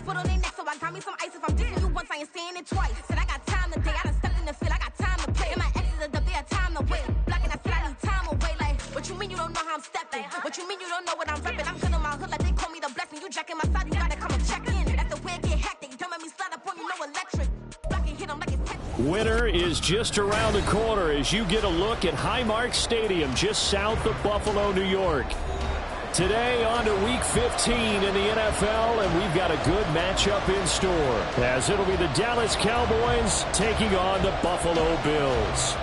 foot on their neck, so I got me some ice. If I'm dissing you once, I ain't saying it twice. Said I got time today, I done stepped in the field, I got time to play. And my exes are up, they had time to wait. Blocking, I said I need time away. Like, what you mean you don't know how I'm stepping? What you mean you don't know what I'm repping? I'm good on my hood, like they call me the blessing. You jacking my side, you gotta come and check in. That's the way it get hectic. Don't make me slide up on you, no electric. Blocking, hit 'em like it's Tetris. Winter is just around the corner as you get a look at Highmark Stadium just south of Buffalo, New York. Today on to Week 15 in the NFL, and we've got a good matchup in store as it'll be the Dallas Cowboys taking on the Buffalo Bills.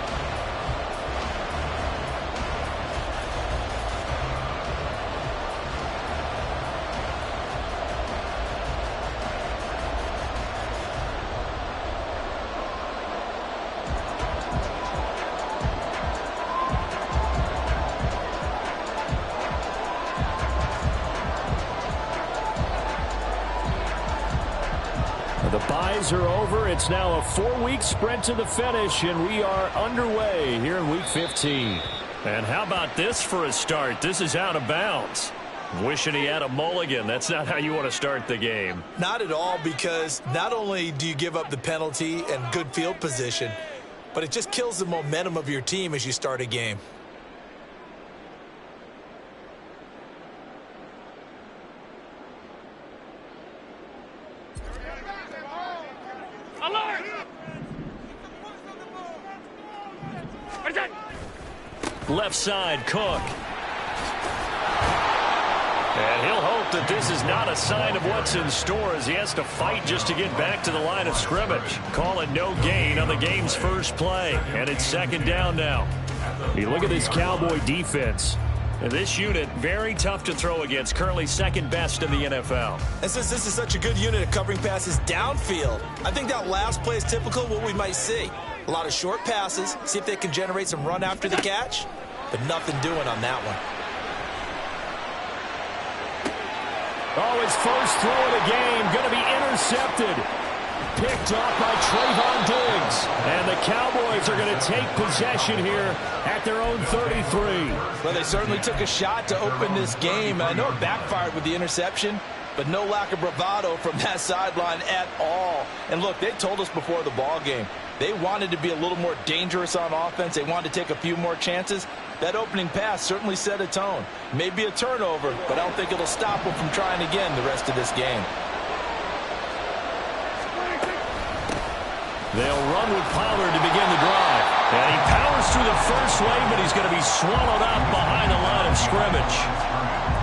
The byes are over. It's now a 4-week sprint to the finish, and we are underway here in Week 15. And how about this for a start? This is out of bounds. Wishing he had a mulligan. That's not how you want to start the game. Not at all, because not only do you give up the penalty and good field position, but it just kills the momentum of your team as you start a game. Left side, Cook. And he'll hope that this is not a sign of what's in store as he has to fight just to get back to the line of scrimmage. Call it no gain on the game's first play. And it's second down now. You look at this Cowboy defense. And this unit, very tough to throw against. Currently second best in the NFL. And since this is such a good unit at covering passes downfield, I think that last play is typical of what we might see. A lot of short passes, see if they can generate some run after the catch, but nothing doing on that one. Oh, his first throw of the game going to be intercepted. Picked off by Trayvon Diggs. And the Cowboys are going to take possession here at their own 33. Well, they certainly took a shot to open this game. I know it backfired with the interception, but no lack of bravado from that sideline at all. And look, they told us before the ball game, they wanted to be a little more dangerous on offense. They wanted to take a few more chances. That opening pass certainly set a tone. Maybe a turnover, but I don't think it'll stop them from trying again the rest of this game. They'll run with Pollard to begin the drive. And he powers through the first wave, but he's going to be swallowed up behind the line of scrimmage.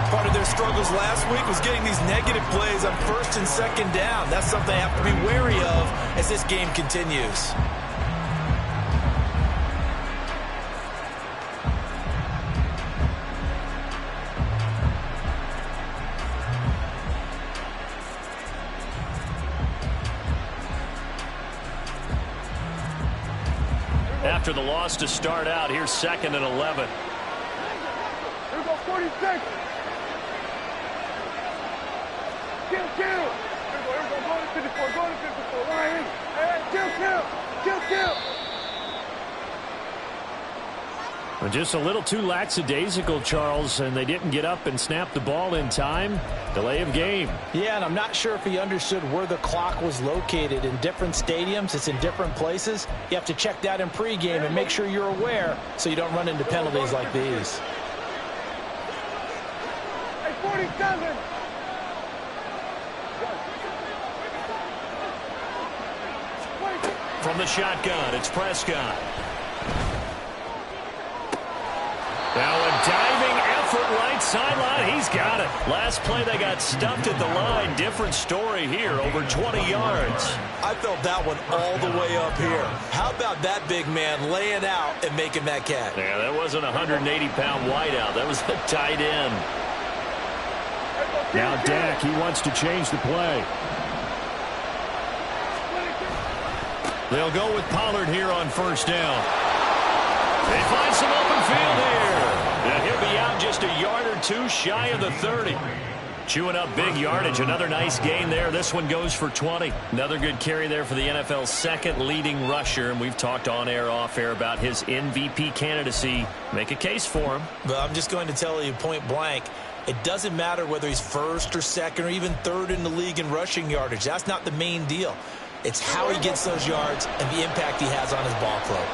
Part of their struggles last week was getting these negative plays on first and second down. That's something they have to be wary of as this game continues. After the loss to start out, here's second and 11. Here we go, 46. Kill. Here we go, go to 54, go to 54. Ryan, kill. Well, just a little too lackadaisical, Charles, and they didn't get up and snap the ball in time. Delay of game. Yeah, and I'm not sure if he understood where the clock was located. In different stadiums, it's in different places. You have to check that in pregame and make sure you're aware so you don't run into penalties like these. Hey, 47. From the shotgun, it's Prescott. Now a diving effort right sideline. He's got it. Last play they got stuffed at the line. Different story here, over 20 yards. I felt that one all the way up here. How about that big man laying out and making that catch? Yeah, that wasn't a 180-pound wideout. That was the tight end. Now Dak, he wants to change the play. They'll go with Pollard here on first down. They find some open field here. And he'll be out just a yard or two shy of the 30. Chewing up big yardage. Another nice gain there. This one goes for 20. Another good carry there for the NFL's second leading rusher. And we've talked on air, off air about his MVP candidacy. Make a case for him. But I'm just going to tell you point blank, It doesn't matter whether he's first or second or even third in the league in rushing yardage. That's not the main deal. It's how he gets those yards and the impact he has on his ball club.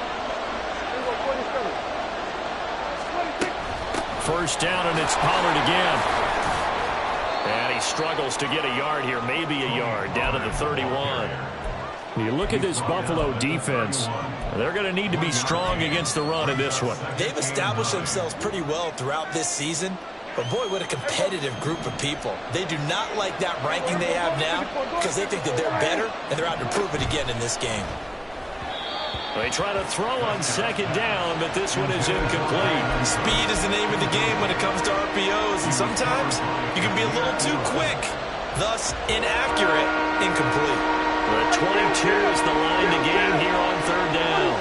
First down, and it's Pollard again. And he struggles to get a yard here, maybe a yard, down to the 31. You look at this Buffalo defense, they're going to need to be strong against the run in this one. They've established themselves pretty well throughout this season, but boy, what a competitive group of people. They do not like that ranking they have now because they think that they're better, and they're out to prove it again in this game. They try to throw on second down, but this one is incomplete. Speed is the name of the game when it comes to RPOs, and sometimes you can be a little too quick, thus inaccurate, incomplete. The 22 is the line to gain here on third down.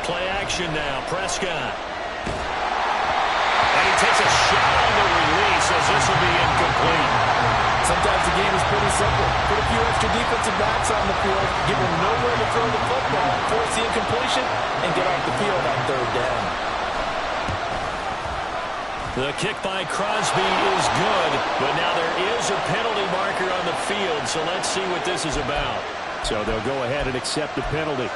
Play action now, Prescott. And he takes a shot on the release as this will be incomplete. Sometimes the game is pretty simple. Put a few extra defensive backs on the field, give them nowhere to throw the football, force the incompletion, and get off the field on third down. The kick by Crosby is good, but now there is a penalty marker on the field, so let's see what this is about. So they'll go ahead and accept the penalty.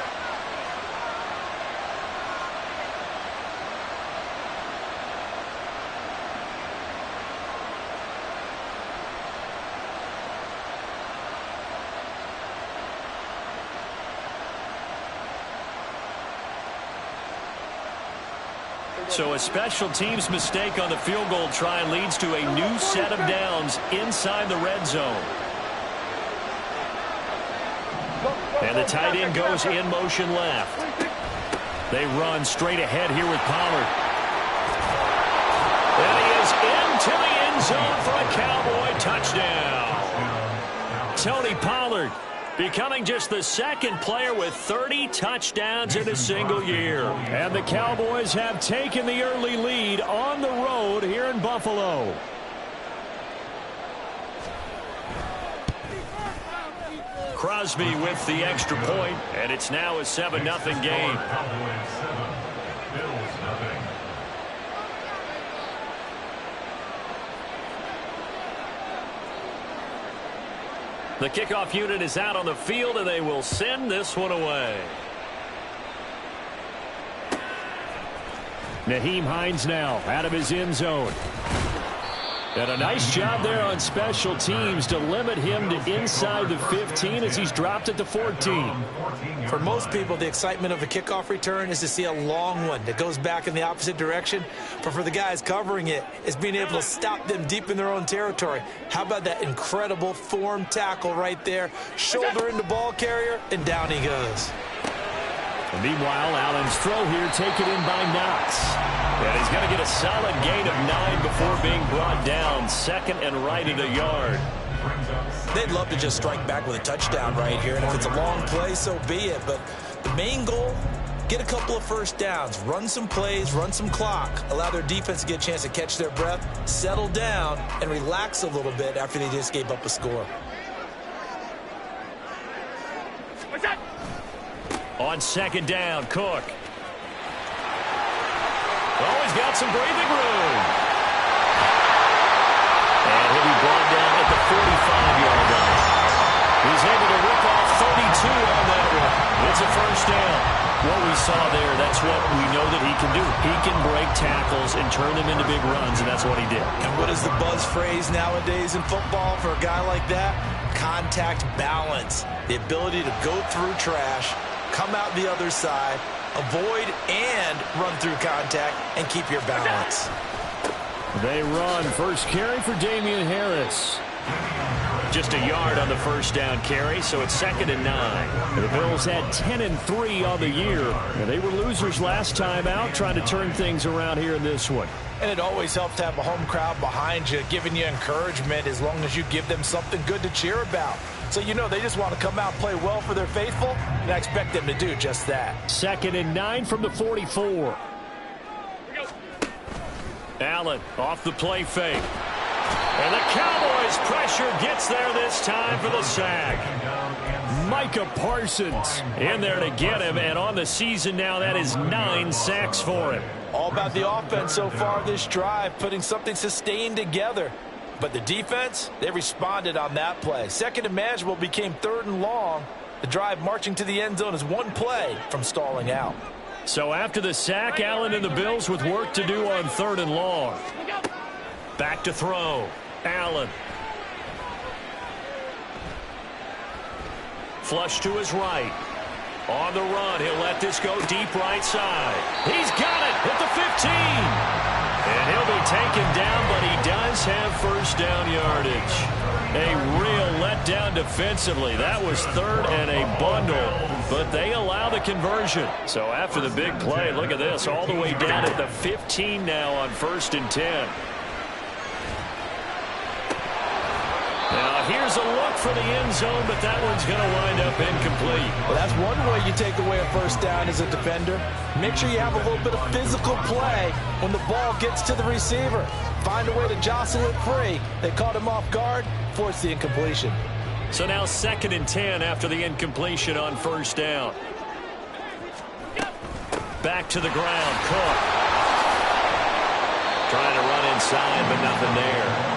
So a special teams mistake on the field goal try leads to a new set of downs inside the red zone. And the tight end goes in motion left. They run straight ahead here with Pollard. And he is into the end zone for a Cowboy touchdown. Tony Pollard becoming just the second player with 30 touchdowns in a single year. And the Cowboys have taken the early lead on the road here in Buffalo. Crosby with the extra point, and it's now a 7-0 game. The kickoff unit is out on the field, and they will send this one away. Nyheim Hines now out of his end zone. And a nice job there on special teams to limit him to inside the 15 as he's dropped at the 14. For most people, the excitement of a kickoff return is to see a long one that goes back in the opposite direction. But for the guys covering it, it's being able to stop them deep in their own territory. How about that incredible form tackle right there? Shoulder into ball carrier, and down he goes. And meanwhile, Allen's throw here taken in by Knox. And he's going to get a solid gain of 9 before being brought down. Second and right at a yard. They'd love to just strike back with a touchdown right here. And if it's a long play, so be it. But the main goal, get a couple of first downs. Run some plays, run some clock. Allow their defense to get a chance to catch their breath, settle down, and relax a little bit after they just gave up a score. On second down, Cook. Oh, he's got some breathing room. And he'll be brought down at the 45-yard line. He's able to rip off 32 on that one. It's a first down. What we saw there, that's what we know that he can do. He can break tackles and turn them into big runs, and that's what he did. And what is the buzz phrase nowadays in football for a guy like that? Contact balance. The ability to go through trash, come out the other side, avoid and run through contact, and keep your balance. They run. First carry for Damian Harris. Just a yard on the first down carry, so it's 2nd and 9. The Bills had 10-3 on the year. And they were losers last time out, trying to turn things around here in this one. And it always helps to have a home crowd behind you, giving you encouragement as long as you give them something good to cheer about. So you know they just want to come out and play well for their faithful, and I expect them to do just that. 2nd and 9 from the 44. Allen off the play fake. And the Cowboys pressure gets there this time for the sack. Micah Parsons in there to get him, and on the season now, that is 9 sacks for him. All about the offense so far this drive, putting something sustained together. But the defense, they responded on that play. Second and manageable became 3rd and long. The drive marching to the end zone is one play from stalling out. So after the sack, Allen and the Bills with work to do on 3rd and long. Back to throw. Allen. Flush to his right. On the run, he'll let this go deep right side. He's got it at the 15. And he'll be taken down, but he does have first down yardage. A real letdown defensively. That was 3rd and a bundle, but they allow the conversion. So after the big play, look at this, all the way down at the 15 now on 1st and 10. Now here's a look for the end zone, but that one's going to wind up incomplete. Well, that's one way you take away a first down as a defender. Make sure you have a little bit of physical play when the ball gets to the receiver. Find a way to jostle it free. They caught him off guard, forced the incompletion. So now 2nd and 10 after the incompletion on 1st down. Back to the ground, Cook. Trying to run inside, but nothing there.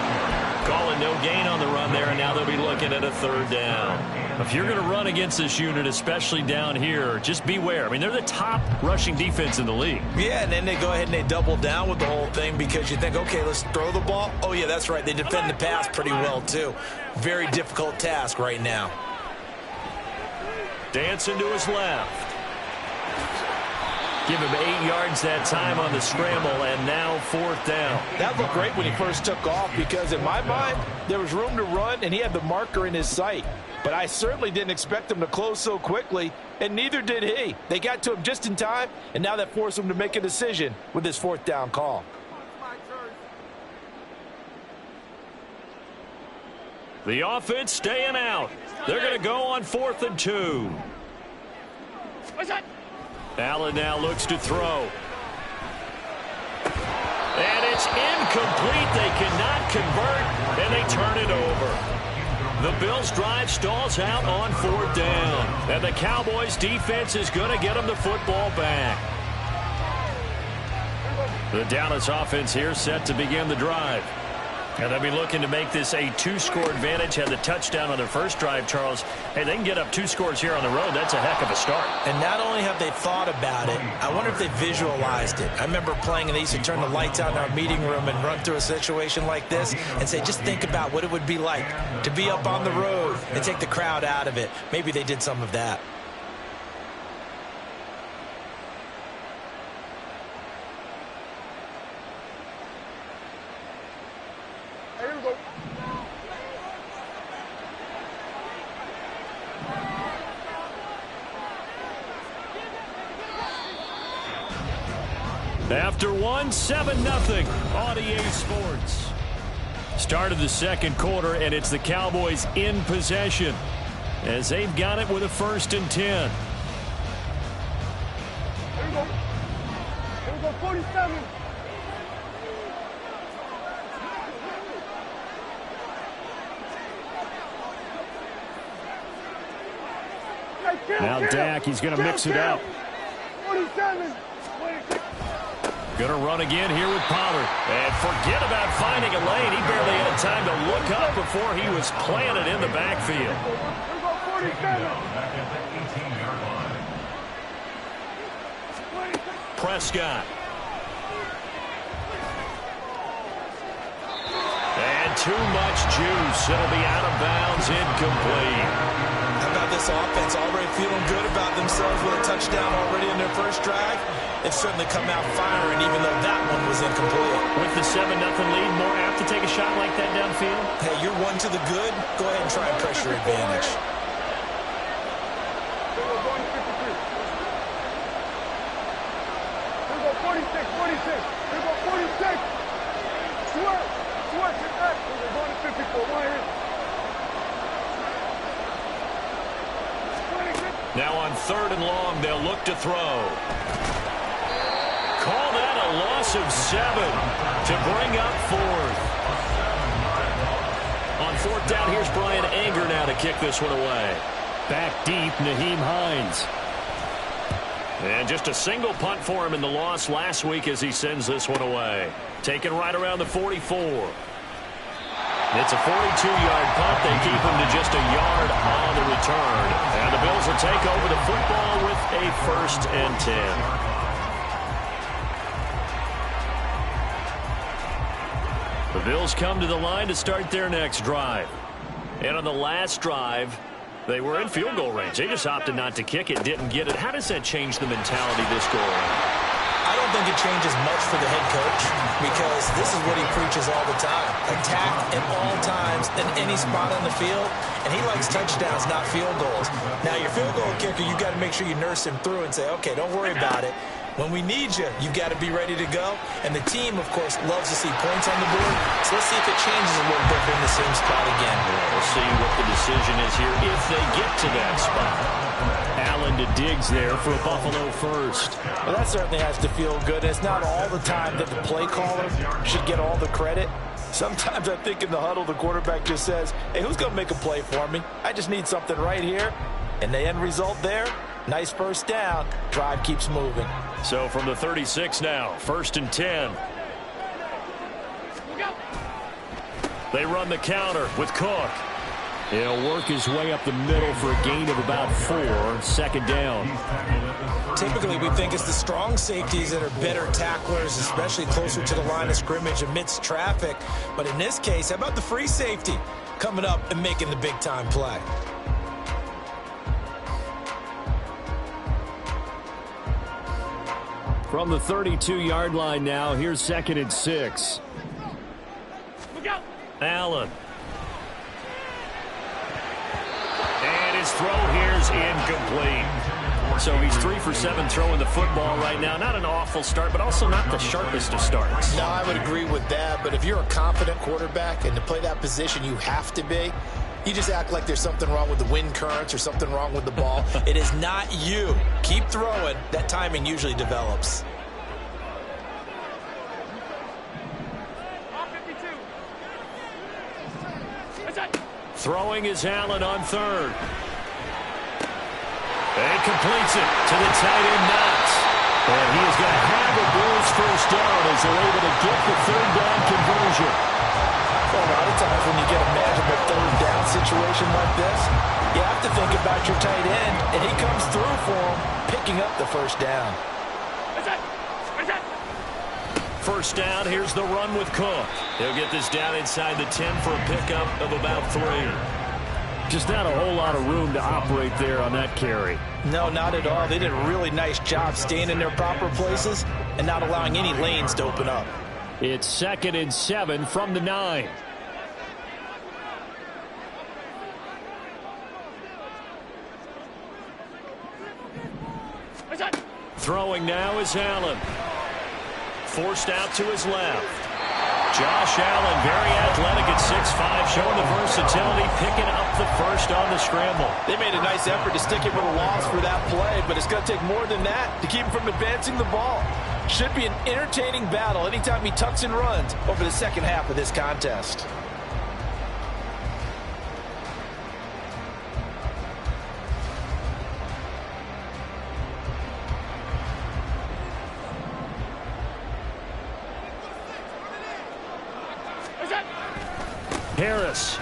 Calling no gain on the run there, and now they'll be looking at a 3rd down. If you're going to run against this unit, especially down here, just beware. I mean, they're the top rushing defense in the league. Yeah, and then they go ahead and they double down with the whole thing because you think, okay, let's throw the ball. Oh, yeah, that's right. They defend the pass pretty well, too. Very difficult task right now. Dancing to his left. Give him 8 yards that time on the scramble, and now 4th down. That looked great when he first took off because in my mind, there was room to run, and he had the marker in his sight. But I certainly didn't expect him to close so quickly, and neither did he. They got to him just in time, and now that forced him to make a decision with his 4th down call. The offense staying out. They're going to go on 4th and 2. Allen now looks to throw. And it's incomplete. They cannot convert, and they turn it over. The Bills' drive stalls out on 4th down. And the Cowboys' defense is going to get them the football back. The Dallas offense here set to begin the drive. And they'll be looking to make this a 2-score advantage. Had the touchdown on their first drive, Charles. Hey, they can get up 2 scores here on the road. That's a heck of a start. And not only have they thought about it, I wonder if they visualized it. I remember playing, and they used to turn the lights out in our meeting room and run through a situation like this and say, just think about what it would be like to be up on the road and take the crowd out of it. Maybe they did some of that. After 1, 7-0 on EA Sports. Start of the 2nd quarter, and it's the Cowboys in possession as they've got it with a 1st and 10. Here we go. Here we go, 47. Now Dak, he's going to mix it up. 47. Going to run again here with Pollard. And forget about finding a lane. He barely had time to look up before he was planted in the backfield. Prescott. And too much juice. It'll be out of bounds, incomplete. How about this offense already feeling good about themselves with a touchdown already in their first drive? They've certainly come out firing, even though that one was incomplete. With the 7-0 lead, more apt to take a shot like that downfield? Hey, you're one to the good. Go ahead and try and press your advantage. We're going 53. Here we go, 46, 46. Here we go, 46. Swerve, get back. We're going to 54. One here. Now on 3rd and long, they'll look to throw. Call that a loss of 7 to bring up 4th. On 4th down, here's Brian Anger now to kick this one away. Back deep, Nyheim Hines. And just a single punt for him in the loss last week as he sends this one away. Taken right around the 44. It's a 42-yard punt. They keep him to just a yard on the return. And the Bills will take over the football with a 1st and 10. The Bills come to the line to start their next drive. And on the last drive, they were in field goal range. They just opted not to kick it, didn't get it. How does that change the mentality this go around? I don't think it changes much for the head coach because this is what he preaches all the time. Attack at all times in any spot on the field, and he likes touchdowns, not field goals. Now, your field goal kicker, you've got to make sure you nurse him through and say, okay, don't worry about it. When we need you, you've got to be ready to go. And the team, of course, loves to see points on the board. So let's see if it changes a little bit in the same spot again. We'll see what the decision is here if they get to that spot. Allen to Diggs there for a Buffalo first. Well, that certainly has to feel good. It's not all the time that the play caller should get all the credit. Sometimes I think in the huddle, the quarterback just says, hey, who's going to make a play for me? I just need something right here. And the end result there, nice first down. Drive keeps moving. So from the 36 now, 1st and 10. They run the counter with Cook. He'll work his way up the middle for a gain of about 4, 2nd down. Typically, we think it's the strong safeties that are better tacklers, especially closer to the line of scrimmage amidst traffic. But in this case, how about the free safety coming up and making the big-time play? From the 32-yard line now, here's 2nd and 6. Allen. And his throw here is incomplete. So he's 3 for 7 throwing the football right now. Not an awful start, but also not the sharpest of starts. No, I would agree with that. But if you're a confident quarterback and to play that position you have to be, you just act like there's something wrong with the wind currents or something wrong with the ball. It is not you. Keep throwing. That timing usually develops. Throwing is Allen on 3rd. And completes it to the tight end Knox. And he is going to have a Bills 1st down as they're able to get the 3rd down conversion. Well, a lot of times when you get a magical 3rd down situation like this, you have to think about your tight end, and he comes through for him, picking up the 1st down. 1st down, here's the run with Cook. He'll get this down inside the 10 for a pickup of about 3. Just not a whole lot of room to operate there on that carry. No, not at all. They did a really nice job staying in their proper places and not allowing any lanes to open up. It's 2nd and 7 from the 9. Throwing now is Allen. Forced out to his left. Josh Allen, very athletic at 6'5", showing the versatility, picking up the 1st on the scramble. They made a nice effort to stick him with a loss for that play, but it's going to take more than that to keep him from advancing the ball. Should be an entertaining battle anytime he tucks and runs over the 2nd half of this contest. Harris.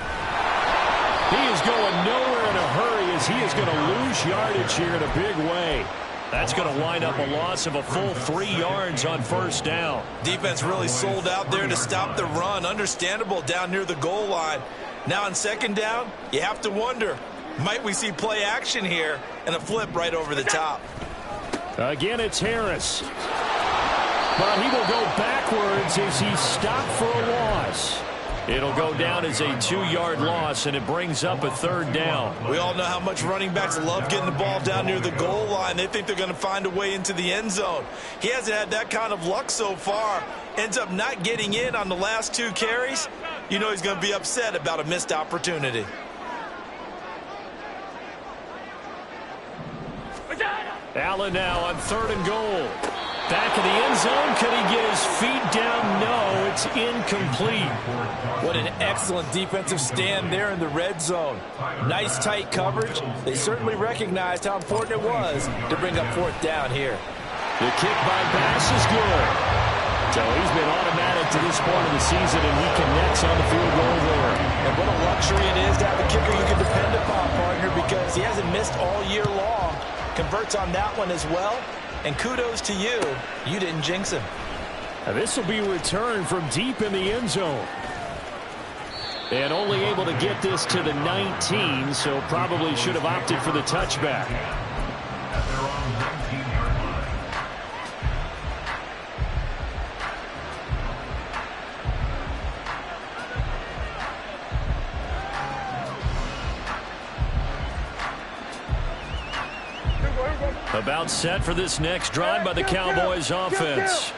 He is going nowhere in a hurry as he is going to lose yardage here in a big way. That's going to wind up a loss of a full 3 yards on 1st down. Defense really sold out there to stop the run. Understandable down near the goal line. Now on 2nd down, you have to wonder, might we see play action here and a flip right over the top? Again, it's Harris. But he will go backwards as he's stopped for a loss. It'll go down as a 2-yard loss, and it brings up a 3rd down. We all know how much running backs love getting the ball down near the goal line. They think they're going to find a way into the end zone. He hasn't had that kind of luck so far. Ends up not getting in on the last 2 carries. You know he's going to be upset about a missed opportunity. Allen now on 3rd and goal. Back in the end zone. Could he get his feet down? No. It's incomplete. What an excellent defensive stand there in the red zone. Nice tight coverage. They certainly recognized how important it was to bring up fourth down here. The kick by Bass is good. So he's been automatic to this point of the season, and he connects on the field goal there. And what a luxury it is to have a kicker you can depend upon, partner, because he hasn't missed all year long. Converts on that one as well. And kudos to you. You didn't jinx him. Now this will be returned from deep in the end zone. And only able to get this to the 19, so probably should have opted for the touchback. About set for this next drive by the Cowboys offense.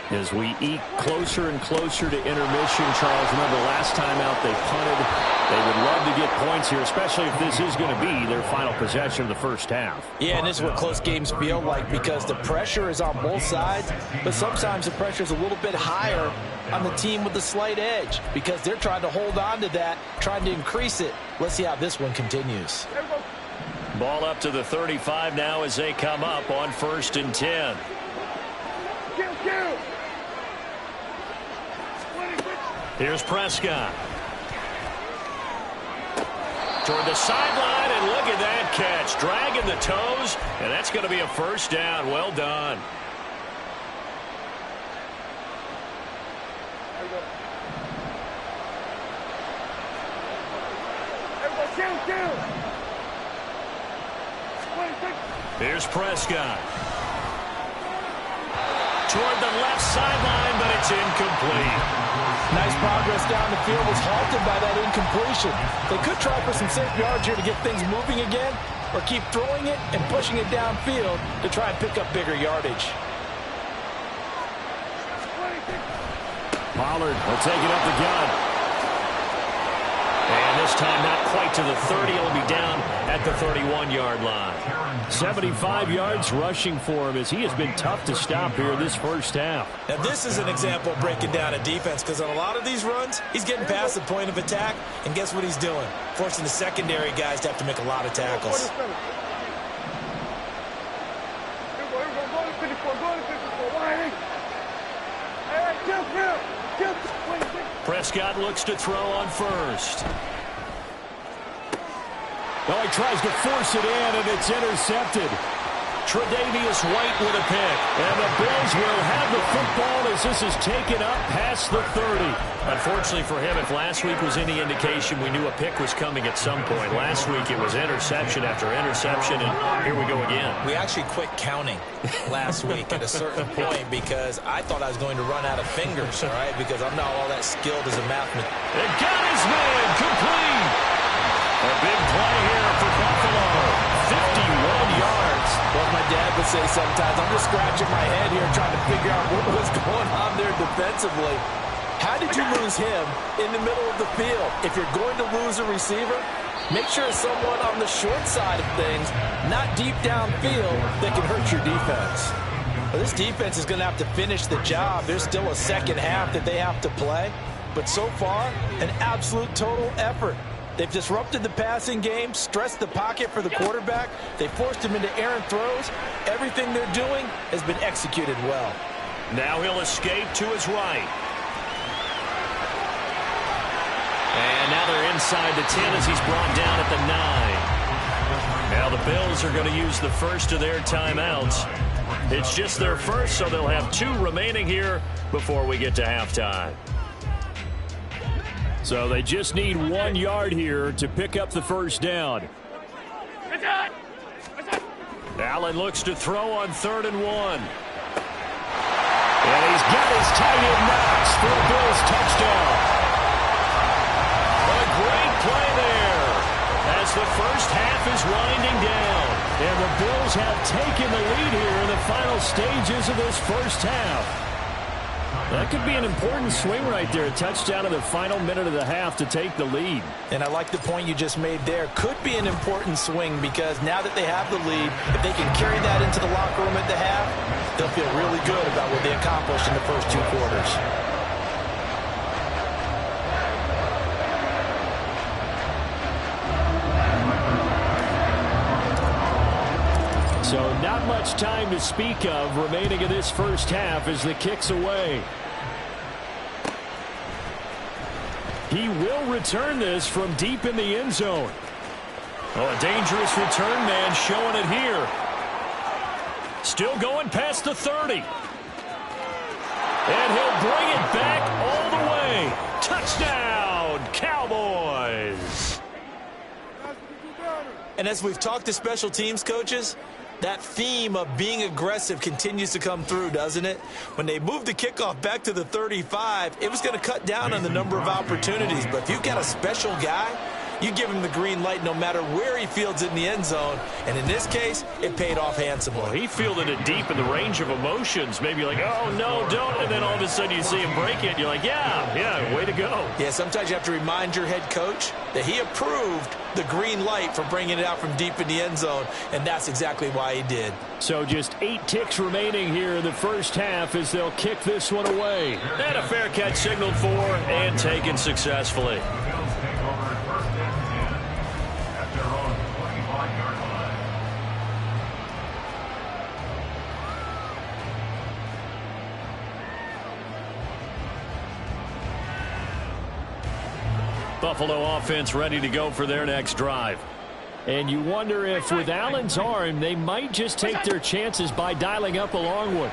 As we eke closer and closer to intermission, Charles, remember last time out they punted. They would love to get points here, especially if this is going to be their final possession of the first half. Yeah, and this is what close games feel like because the pressure is on both sides, but sometimes the pressure is a little bit higher on the team with the slight edge because they're trying to hold on to that, trying to increase it. Let's see how this one continues. Ball up to the 35 now as they come up on 1st and 10. Here's Prescott. Toward the sideline, and look at that catch. Dragging the toes, and that's going to be a first down. Well done. Here's Prescott. Toward the left sideline, but it's incomplete. Nice progress down the field was halted by that incompletion. They could try for some safe yards here to get things moving again, or keep throwing it and pushing it downfield to try and pick up bigger yardage. Pollard will take it up the gut. And this time not quite to the 30. It'll be down at the 31-yard line. 75 yards rushing for him as he has been tough to stop here this first half. Now this is an example of breaking down a defense because on a lot of these runs, he's getting past the point of attack, and guess what he's doing? Forcing the secondary guys to have to make a lot of tackles. Prescott looks to throw on first. Well, he tries to force it in, and it's intercepted. Tre'Davious White with a pick. And the Bills will have the football as this is taken up past the 30. Unfortunately for him, if last week was any indication, we knew a pick was coming at some point. Last week it was interception after interception, and here we go again. We actually quit counting last week at a certain point because I thought I was going to run out of fingers, all right, because I'm not all that skilled as a mathematician. It got his man complete. A big play here for Buffalo. 51 yards. Well, my dad would say sometimes, I'm just scratching my head here trying to figure out what was going on there defensively. How did you lose him in the middle of the field? If you're going to lose a receiver, make sure it's someone on the short side of things, not deep downfield, that can hurt your defense. Well, this defense is going to have to finish the job. There's still a second half that they have to play. But so far, an absolute total effort. They've disrupted the passing game, stressed the pocket for the quarterback. They forced him into errant throws. Everything they're doing has been executed well. Now he'll escape to his right. And now they're inside the 10 as he's brought down at the 9. Now the Bills are going to use the first of their timeouts. It's just their first, so they'll have 2 remaining here before we get to halftime. So they just need 1 yard here to pick up the first down. Allen looks to throw on 3rd and 1. And he's got his tight end Knox for a Bills touchdown. A great play there as the first half is winding down. And the Bills have taken the lead here in the final stages of this first half. That could be an important swing right there. A touchdown in the final minute of the half to take the lead. And I like the point you just made there. Could be an important swing because now that they have the lead, if they can carry that into the locker room at the half, they'll feel really good about what they accomplished in the first 2 quarters. not much time to speak of remaining in this first half as the kick's away. He will return this from deep in the end zone. Oh, a dangerous return man showing it here. Still going past the 30. And he'll bring it back all the way. Touchdown, Cowboys. And as we've talked to special teams coaches, that theme of being aggressive continues to come through, doesn't it? When they moved the kickoff back to the 35, it was going to cut down on the number of opportunities. But if you've got a special guy, you give him the green light no matter where he fields it in the end zone. And in this case, it paid off handsomely. Well, he fielded it deep in the range of emotions. Maybe like, oh, no, don't. And then all of a sudden you see him break it. You're like, yeah, way to go. Yeah, sometimes you have to remind your head coach that he approved the green light for bringing it out from deep in the end zone, and that's exactly why he did. So just 8 ticks remaining here in the first half as they'll kick this one away. And a fair catch signaled for and taken successfully. Buffalo offense ready to go for their next drive. And you wonder if with Allen's arm, they might just take their chances by dialing up a long one.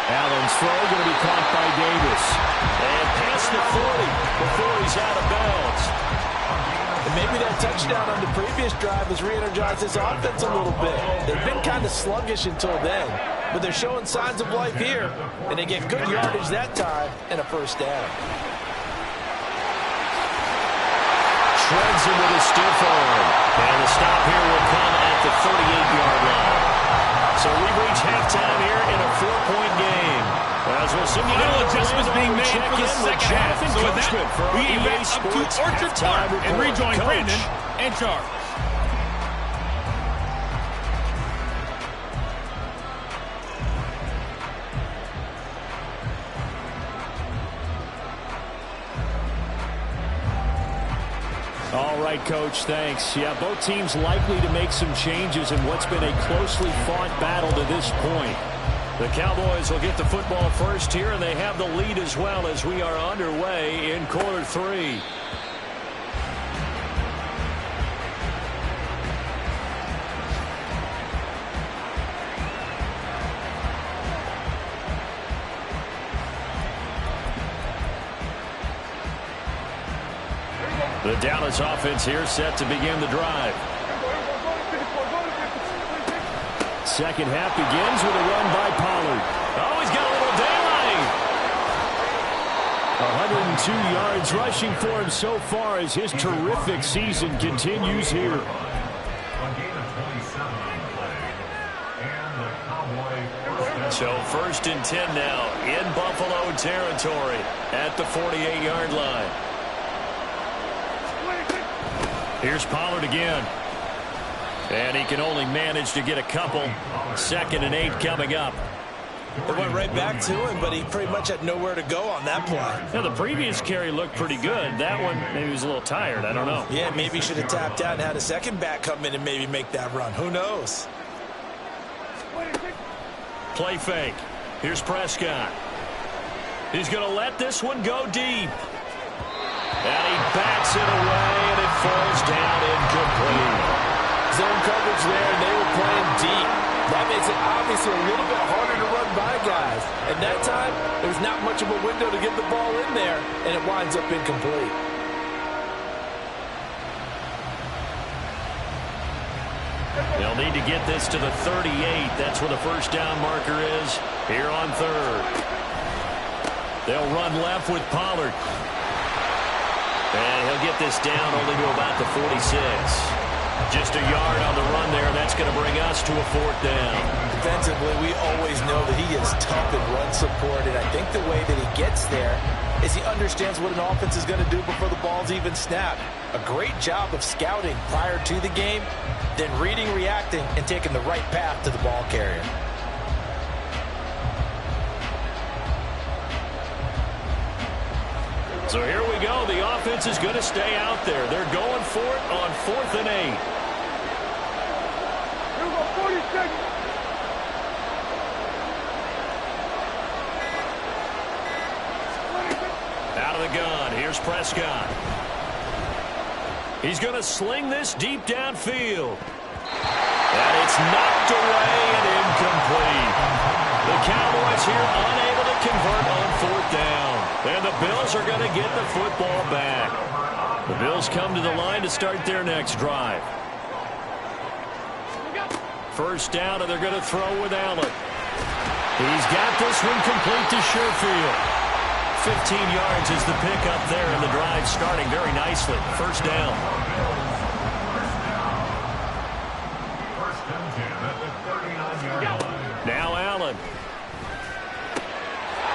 Allen's throw going to be caught by Davis. And past the 40 before he's out of bounds. And maybe that touchdown on the previous drive has re-energized this offense a little bit. They've been kind of sluggish until then, but they're showing signs of life here, and they get good yardage that time and a first down. Shreds him with a stiff arm. And the stop here will come at the 38-yard line. So we've reached halftime here in a 4-point game. As we'll see, final adjustments being made for the second half. So with that, we get back up to Orchard Park and rejoin Brandon and Charles. All right, Coach, thanks. Yeah, both teams likely to make some changes in what's been a closely fought battle to this point. The Cowboys will get the football first here, and they have the lead as well as we are underway in quarter 3. The Dallas offense here set to begin the drive. Second half begins with a run by Pollard. Oh, he's got a little daylight. 102 yards rushing for him so far as his terrific season continues here. So 1st and 10 now in Buffalo territory at the 48-yard line. Here's Pollard again. And he can only manage to get a couple. 2nd and 8 coming up. They went right back to him, but he pretty much had nowhere to go on that play. Now, the previous carry looked pretty good. That one, maybe he was a little tired. I don't know. Yeah, maybe he should have tapped out and had a second back come in and maybe make that run. Who knows? Play fake. Here's Prescott. He's going to let this one go deep. And he bats it away, and it falls down incomplete. Zone coverage there, and they were playing deep. That makes it obviously a little bit harder to run by guys. And that time, there was not much of a window to get the ball in there, and it winds up incomplete. They'll need to get this to the 38. That's where the first down marker is here on 3rd. They'll run left with Pollard. And he'll get this down only to about the 46. Just a yard on the run there. That's going to bring us to a 4th down. Defensively, we always know that he is tough in run support, and I think the way that he gets there is he understands what an offense is going to do before the ball's even snapped. A great job of scouting prior to the game, then reading, reacting, and taking the right path to the ball carrier. So here we go. The offense is going to stay out there. They're going for it on 4th and 8. 46. Out of the gun, here's Prescott. He's going to sling this deep downfield. And it's knocked away and incomplete. The Cowboys here unable to convert on 4th down. And the Bills are going to get the football back. The Bills come to the line to start their next drive. First down, and they're going to throw with Allen. He's got this one complete to Sherfield. 15 yards is the pickup there, and the drive starting very nicely. First down. Now Allen.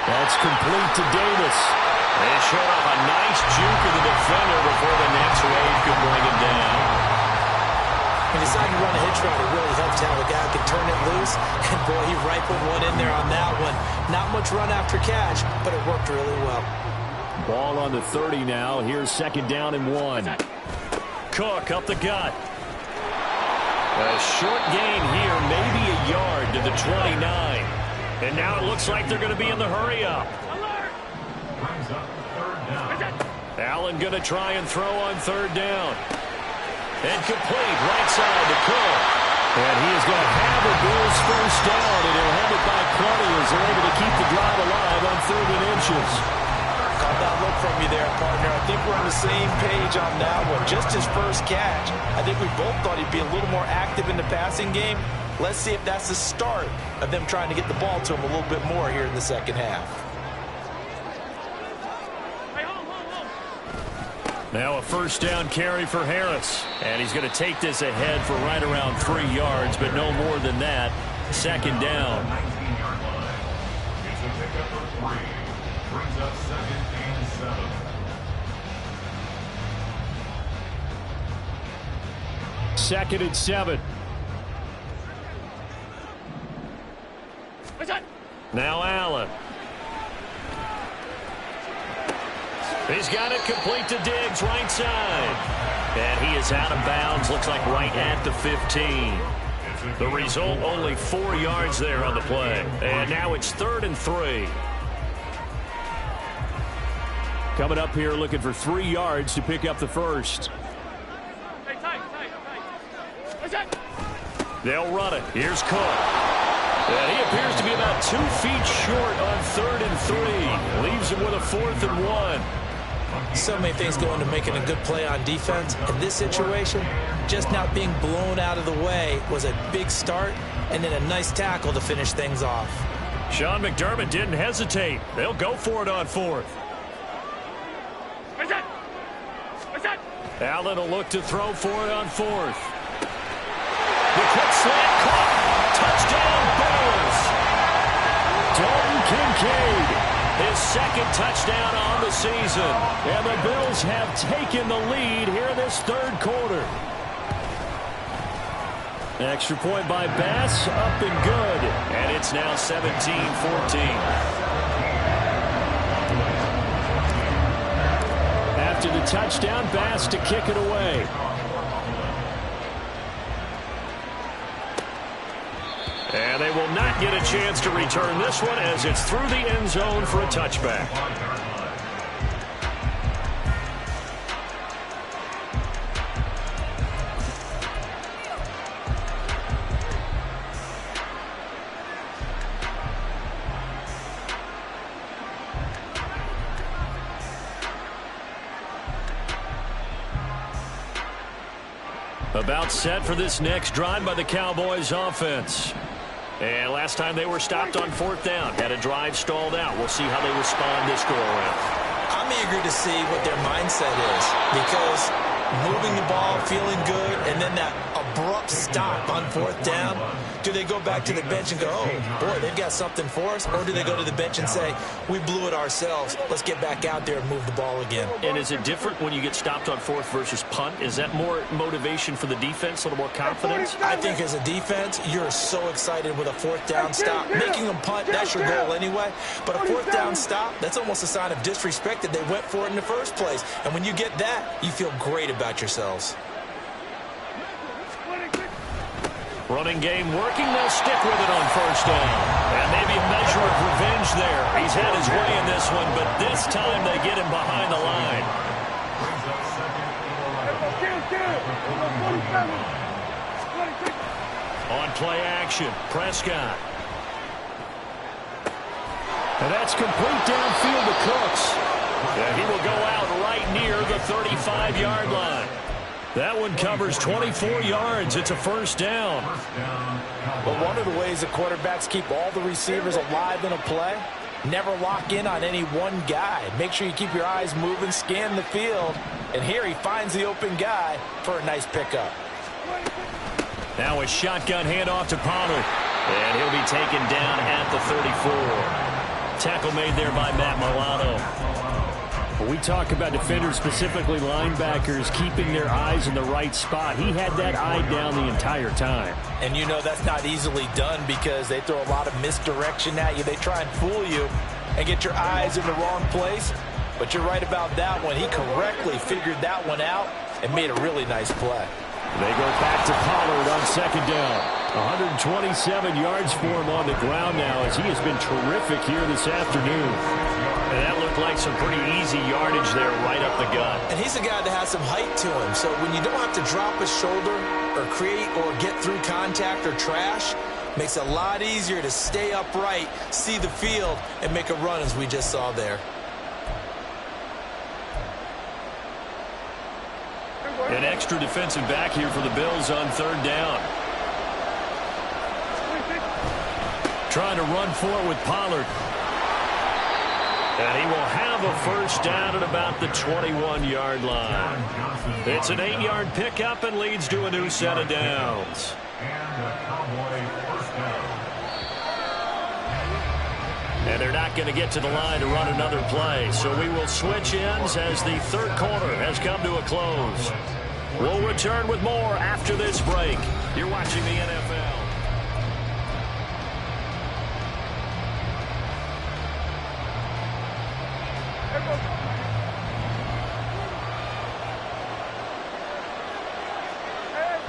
That's complete to Davis. They showed off a nice juke of the defender before the next wave could bring him down. He decided to run a hitch route. It really helped to have a guy who can turn it loose. And, boy, he rifled one in there on that one. Not much run after catch, but it worked really well. Ball on the 30 now. Here's 2nd down and 1. Cook up the gut. A short gain here, maybe a yard to the 29. And now it looks like they're going to be in the hurry-up. Allen going to try and throw on 3rd down. And complete, right side to Cook. And he is going to have the Bills first down, and he'll have it by plenty as they're able to keep the drive alive on 3rd and inches. Caught that look from you there, partner. I think we're on the same page on that one. Just his first catch. I think we both thought he'd be a little more active in the passing game. Let's see if that's the start of them trying to get the ball to him a little bit more here in the second half. Now a first down carry for Harris. And he's going to take this ahead for right around 3 yards, but no more than that. 2nd down. Second and 7. Now Allen. He's got it complete to Diggs, right side. And he is out of bounds, looks like right at the 15. The result, only 4 yards there on the play. And now it's 3rd and 3. Coming up here looking for 3 yards to pick up the first. They'll run it. Here's Cook. And he appears to be about 2 feet short on 3rd and 3. Leaves him with a 4th and 1. So many things go into making a good play on defense. In this situation, just not being blown out of the way was a big start, and then a nice tackle to finish things off. Sean McDermott didn't hesitate. They'll go for it on 4th. Allen will look to throw for it on 4th. The quick slant caught. Touchdown, Bills. Dalton Kincaid. His 2nd touchdown on the season. And the Bills have taken the lead here in this 3rd quarter. Extra point by Bass, up and good. And it's now 17-14. After the touchdown, Bass to kick it away. And they will not get a chance to return this one as it's through the end zone for a touchback. About set for this next drive by the Cowboys offense. And last time they were stopped on 4th down, had a drive stalled out. We'll see how they respond this go-around. I'm eager to see what their mindset is, because moving the ball, feeling good, and then that abrupt stop on 4th down, do they go back to the bench and go, oh, boy, they've got something for us? Or do they go to the bench and say, we blew it ourselves, let's get back out there and move the ball again? And is it different when you get stopped on 4th versus punt? Is that more motivation for the defense, a little more confidence? I think as a defense, you're so excited with a 4th down stop. Making them punt, that's your goal anyway. But a 4th down stop, that's almost a sign of disrespect that they went for it in the first place. And when you get that, you feel great about yourselves. Running game working. They'll stick with it on first down. And maybe a measure of revenge there. He's had his way in this one, but this time they get him behind the line. On play action, Prescott. And that's complete downfield to Cooks. And he will go out right near the 35-yard line. That one covers 24 yards. It's a first down. But one of the ways that quarterbacks keep all the receivers alive in a play, never lock in on any one guy. Make sure you keep your eyes moving, scan the field. And here he finds the open guy for a nice pickup. Now a shotgun handoff to Pollard. And he'll be taken down at the 34. Tackle made there by Matt Milano. When we talk about defenders, specifically linebackers, keeping their eyes in the right spot, he had that eye down the entire time. And you know that's not easily done because they throw a lot of misdirection at you. They try and fool you and get your eyes in the wrong place. But you're right about that one. He correctly figured that one out and made a really nice play. They go back to Pollard on second down. 127 yards for him on the ground now as he has been terrific here this afternoon. And that looked like some pretty easy yardage there right up the gut. And he's a guy that has some height to him. So when you don't have to drop a shoulder or create or get through contact or trash, makes it a lot easier to stay upright, see the field, and make a run as we just saw there. An extra defensive back here for the Bills on third down. Trying to run for it with Pollard. And he will have a first down at about the 21-yard line. It's an 8-yard pickup and leads to a new set of downs. And they're not going to get to the line to run another play. So we will switch ends as the third quarter has come to a close. We'll return with more after this break. You're watching the NFL.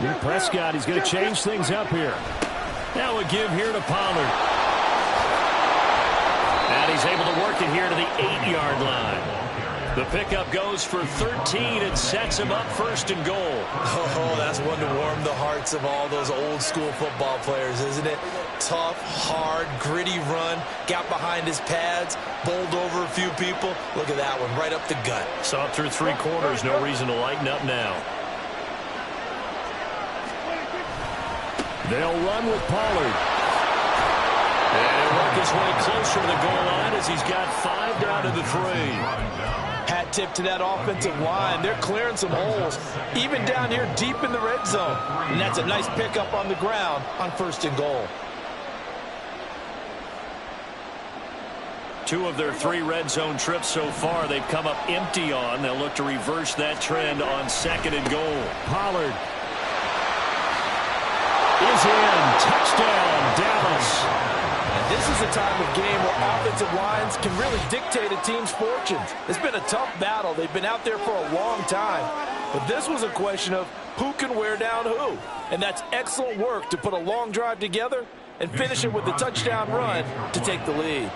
New Prescott, he's going to change things up here. Now a give here to Pollard. And he's able to work it here to the 8-yard line. The pickup goes for 13 and sets him up first and goal. Oh, that's one to warm the hearts of all those old school football players, isn't it? Tough, hard, gritty run, got behind his pads, bowled over a few people. Look at that one, right up the gut. Saw it through 3 quarters, no reason to lighten up now. They'll run with Pollard. And he'll work his way closer to the goal line as he's got 5 down to the 3. Hat tip to that offensive line. They're clearing some holes, even down here deep in the red zone. And that's a nice pickup on the ground on first and goal. 2 of their 3 red zone trips so far they've come up empty on. They'll look to reverse that trend on second and goal. Pollard is in. Touchdown, Dallas. And this is a time of game where offensive lines can really dictate a team's fortunes. It's been a tough battle. They've been out there for a long time. But this was a question of who can wear down who. And that's excellent work to put a long drive together and finish it with a touchdown run to take the lead.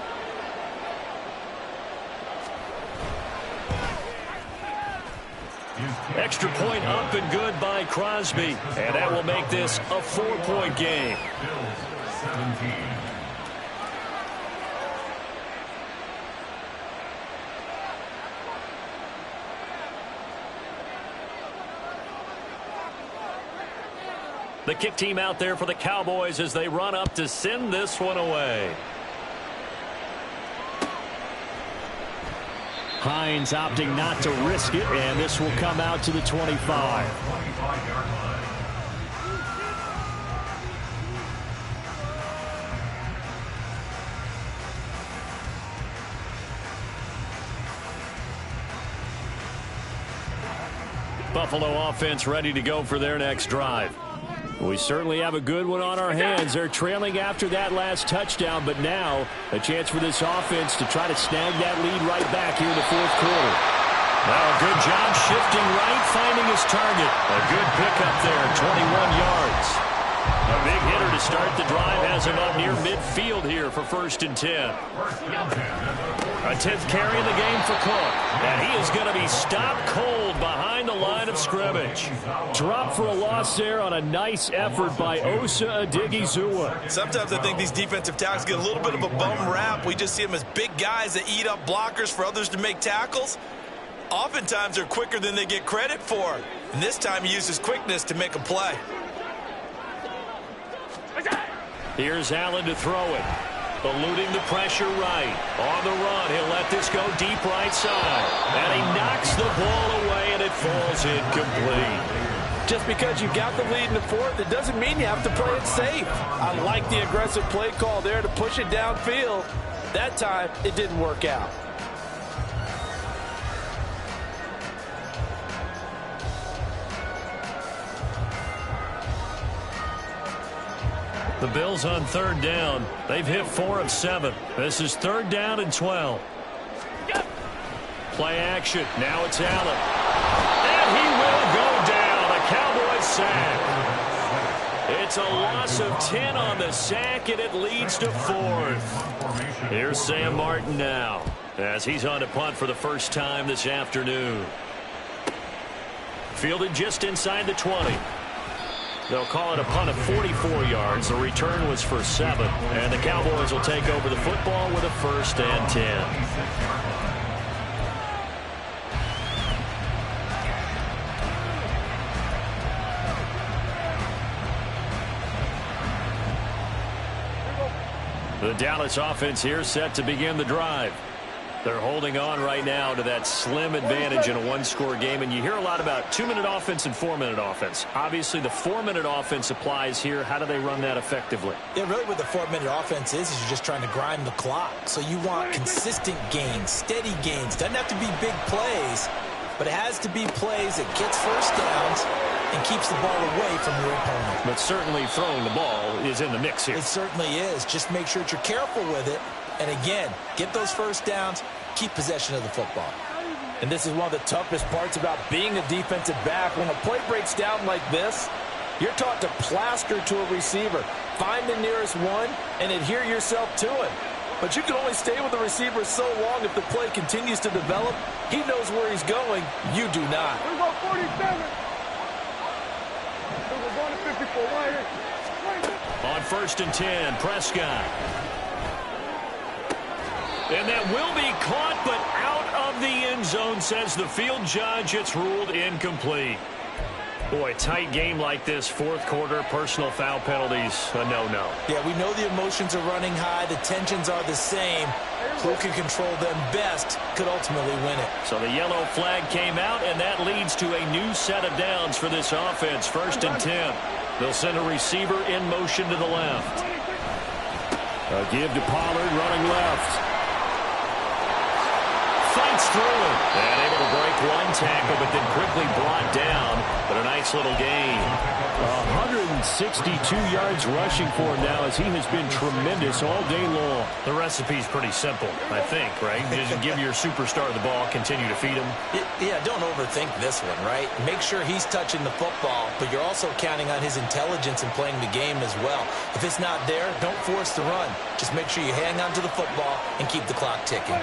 Extra point up and good by Crosby. And that will make this a 4-point game. The kick team out there for the Cowboys as they run up to send this one away. Hines opting not to risk it, and this will come out to the 25. Buffalo offense ready to go for their next drive. We certainly have a good one on our hands. They're trailing after that last touchdown, but now a chance for this offense to try to snag that lead right back here in the fourth quarter. Now a good job shifting right, finding his target. A good pickup there, 21 yards. A big hitter to start the drive has him up near midfield here for 1st and 10. A 10th carry in the game for Cook. And he is going to be stopped cold behind the line of scrimmage. Drop for a loss there on a nice effort by Osa Odighizuwa. Sometimes I think these defensive tackles get a little bit of a bum rap. We just see them as big guys that eat up blockers for others to make tackles. Oftentimes they're quicker than they get credit for. And this time he uses quickness to make a play. Here's Allen to throw it. Eluding the pressure right. On the run, he'll let this go deep right side. And he knocks the ball away, and it falls incomplete. Just because you got the lead in the fourth, it doesn't mean you have to play it safe. I like the aggressive play call there to push it downfield. That time, it didn't work out. The Bills on 3rd down. They've hit 4 of 7. This is 3rd down and 12. Play action. Now it's Allen. And he will go down. A Cowboys sack. It's a loss of 10 on the sack, and it leads to 4th. Here's Sam Martin now as he's on to punt for the first time this afternoon. Fielded just inside the 20. They'll call it a punt of 44 yards. The return was for 7. And the Cowboys will take over the football with a 1st and 10. The Dallas offense here set to begin the drive. They're holding on right now to that slim advantage in a one-score game. And you hear a lot about 2-minute offense and 4-minute offense. Obviously, the 4-minute offense applies here. How do they run that effectively? Yeah, really what the 4-minute offense is you're just trying to grind the clock. So you want consistent gains, steady gains. Doesn't have to be big plays, but it has to be plays that gets first downs and keeps the ball away from your opponent. But certainly throwing the ball is in the mix here. It certainly is. Just make sure that you're careful with it. And again, get those first downs, keep possession of the football. And this is one of the toughest parts about being a defensive back. When a play breaks down like this, you're taught to plaster to a receiver. Find the nearest one and adhere yourself to it. But you can only stay with the receiver so long if the play continues to develop. He knows where he's going. You do not. We're going 47. We're going to 54. Right here. On 1st and 10, Prescott. And that will be caught, but out of the end zone, says the field judge. It's ruled incomplete. Boy, tight game like this, 4th quarter, personal foul penalties, a no-no. Yeah, we know the emotions are running high. The tensions are the same. Who can control them best could ultimately win it. So the yellow flag came out, and that leads to a new set of downs for this offense. 1st and 10. They'll send a receiver in motion to the left. A give to Pollard, running left. Fights through it. And able to break one tackle, but then quickly brought down. But a nice little gain. 162 yards rushing for him now as he has been tremendous all day long. The recipe's pretty simple, I think, right? Just give your superstar the ball, continue to feed him. Yeah, don't overthink this one, right? Make sure he's touching the football, but you're also counting on his intelligence in playing the game as well. If it's not there, don't force the run. Just make sure you hang on to the football and keep the clock ticking.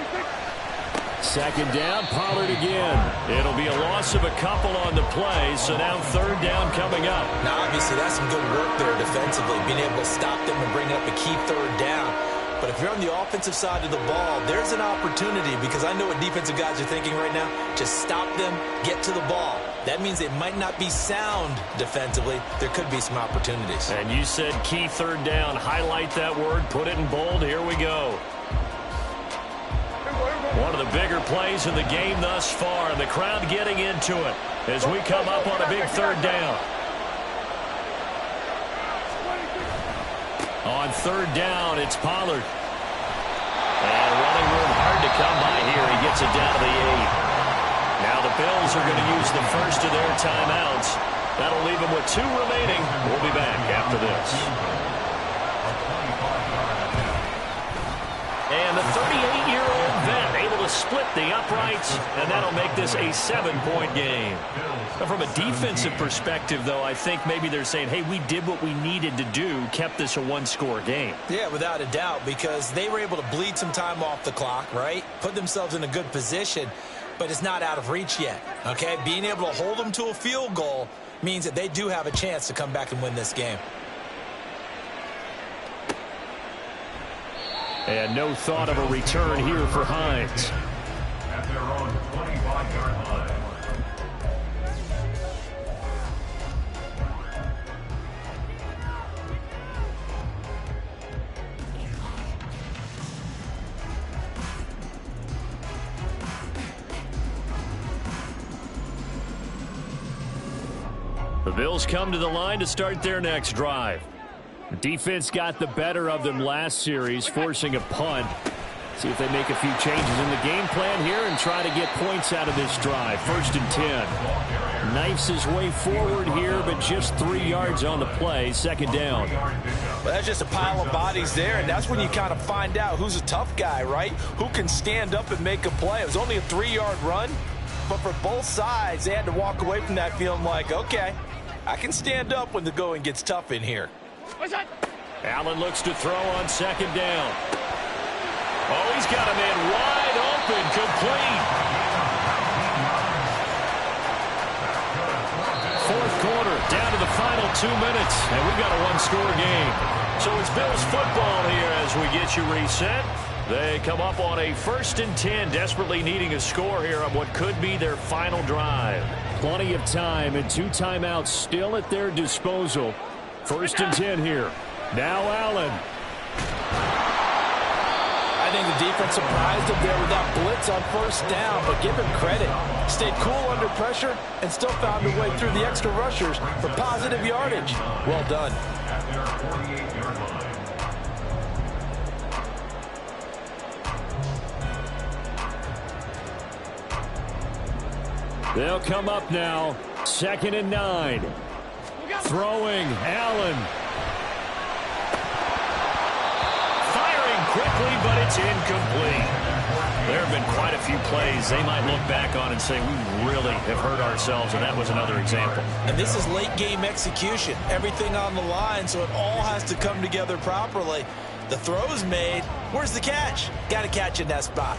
2nd down, Pollard again. It'll be a loss of a couple on the play, so now 3rd down coming up. Now, obviously, that's some good work there defensively, being able to stop them and bring up a key 3rd down. But if you're on the offensive side of the ball, there's an opportunity, because I know what defensive guys are thinking right now. Just stop them, get to the ball. That means they might not be sound defensively. There could be some opportunities. And you said key 3rd down. Highlight that word, put it in bold. Here we go. One of the bigger plays in the game thus far, and the crowd getting into it as we come up on a big 3rd down. On 3rd down, it's Pollard. And running room hard to come by here. He gets it down to the 8. Now the Bills are going to use the first of their timeouts. That'll leave them with 2 remaining. We'll be back after this. And the 38-year-old vet able to split the uprights, and that'll make this a 7-point game. But from a defensive perspective, though, I think maybe they're saying, hey, we did what we needed to do, kept this a one-score game. Yeah, without a doubt, because they were able to bleed some time off the clock, right? Put themselves in a good position, but it's not out of reach yet, okay? Being able to hold them to a field goal means that they do have a chance to come back and win this game. And no thought of a return here for Hines. At their own 25-yard line. The Bills come to the line to start their next drive. The defense got the better of them last series, forcing a punt. See if they make a few changes in the game plan here and try to get points out of this drive. 1st and 10. Knifes his way forward here, but just 3 yards on the play. 2nd down. Well, that's just a pile of bodies there, and that's when you kind of find out who's a tough guy, right? Who can stand up and make a play. It was only a 3-yard run, but for both sides, they had to walk away from that feeling like, okay, I can stand up when the going gets tough in here. Allen looks to throw on 2nd down. Oh, he's got a man wide open, complete. 4th quarter, down to the final 2 minutes, and we've got a one-score game. So it's Bills football here as we get you reset. They come up on a 1st and 10, desperately needing a score here on what could be their final drive. Plenty of time and 2 timeouts still at their disposal. 1st and 10 here. Now Allen. I think the defense surprised him there with that blitz on 1st down, but give him credit. Stayed cool under pressure and still found a way through the extra rushers for positive yardage. Well done. At their 48-yard line. They'll come up now. 2nd and 9. Throwing, Allen. Firing quickly, but it's incomplete. There have been quite a few plays they might look back on and say, we really have hurt ourselves, and that was another example. And this is late game execution. Everything on the line, so it all has to come together properly. The throw's made. Where's the catch? Got to catch in that spot.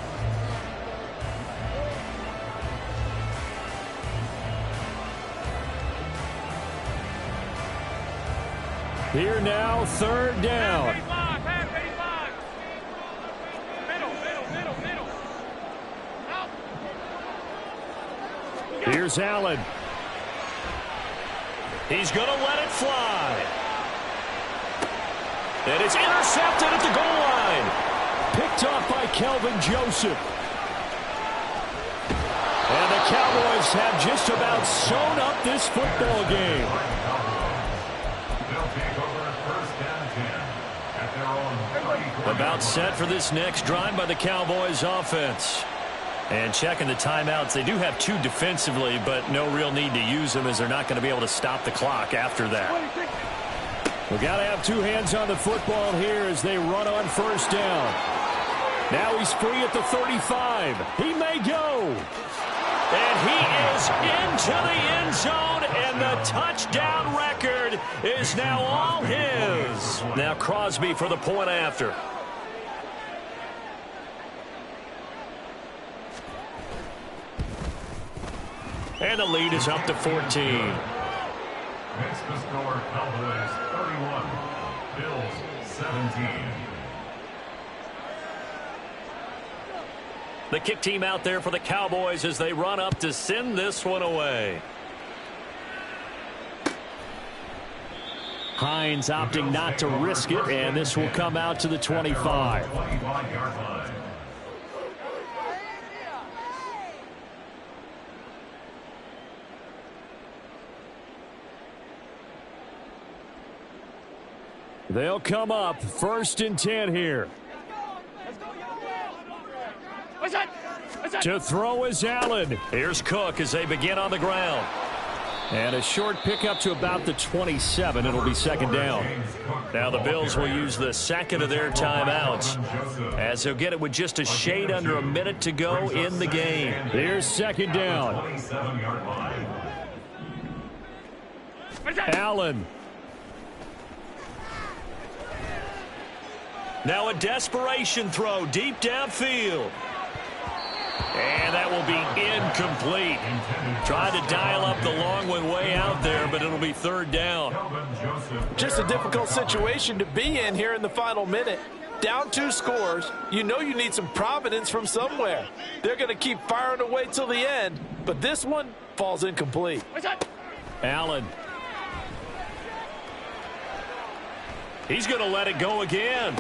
Here now, 3rd down. Here's Allen. He's going to let it fly. And it's intercepted at the goal line. Picked off by Kelvin Joseph. And the Cowboys have just about sewn up this football game. About set for this next drive by the Cowboys offense. And checking the timeouts, they do have 2 defensively, but no real need to use them as they're not going to be able to stop the clock after that. We've got to have 2 hands on the football here as they run on 1st down. Now he's free at the 35. He may go. And he is into the end zone, and the touchdown record is now all his. Now Crosby for the point after. And the lead is up to 14. Makes the score Cowboys 31, Bills 17. The kick team out there for the Cowboys as they run up to send this one away. Hines opting not to risk it, and this will come out to the 25. 25-yard line. They'll come up 1st and 10 here. To throw is Allen. Here's Cook as they begin on the ground. And a short pickup to about the 27. It'll be second down. Now the Bills will use the second of their timeouts, as they'll get it with just a shade under a minute to go in the game. Here's second down. Allen. Now a desperation throw deep downfield. And that will be incomplete. Tried to dial up the long one way out there, but it'll be third down. Just a difficult situation to be in here in the final minute. Down 2 scores, you know you need some providence from somewhere. They're going to keep firing away till the end, but this one falls incomplete. Allen. He's going to let it go again.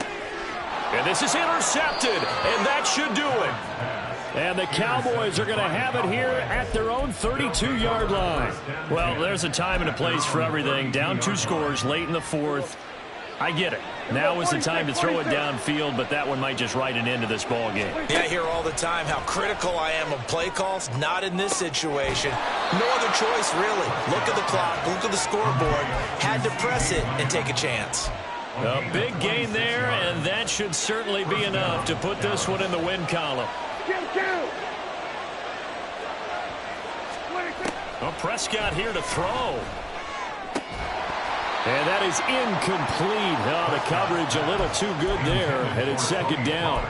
And this is intercepted, and that should do it. And the Cowboys are going to have it here at their own 32-yard line. Well, there's a time and a place for everything. Down 2 scores late in the fourth. I get it. Now is the time to throw it downfield, but that one might just write an end to this ball game. Yeah, I hear all the time how critical I am of play calls. Not in this situation. No other choice, really. Look at the clock. Look at the scoreboard. Had to press it and take a chance. A big gain there, and that should certainly be enough to put this one in the win column. Well, Prescott here to throw. And that is incomplete. Oh, the coverage a little too good there, and it's second down.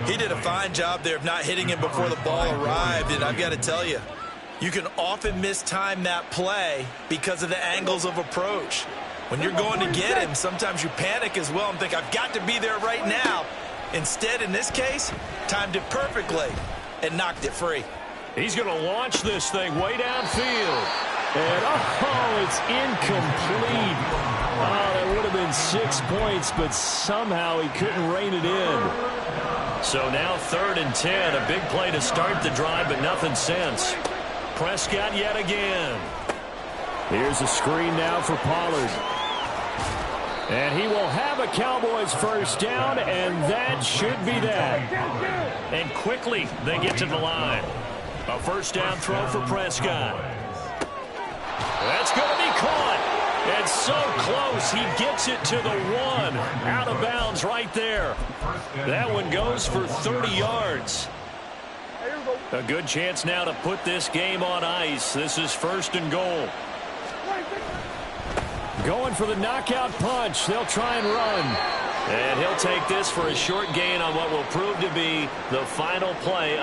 He did a fine job there of not hitting him before the ball arrived, and I've got to tell you, you can often mistime that play because of the angles of approach. When you're going to get him, sometimes you panic as well and think, I've got to be there right now. Instead, in this case, timed it perfectly and knocked it free. He's going to launch this thing way downfield. And, oh, it's incomplete. Oh, that would have been 6 points, but somehow he couldn't rein it in. So now 3rd and 10, a big play to start the drive, but nothing since. Prescott yet again. Here's a screen now for Pollard. And he will have a Cowboys first down, and that should be that. And quickly they get to the line. A first down throw for Prescott. That's going to be caught. And so close, he gets it to the 1. Out of bounds right there. That one goes for 30 yards. A good chance now to put this game on ice. This is 1st and goal. Going for the knockout punch. They'll try and run. And he'll take this for a short gain on what will prove to be the final play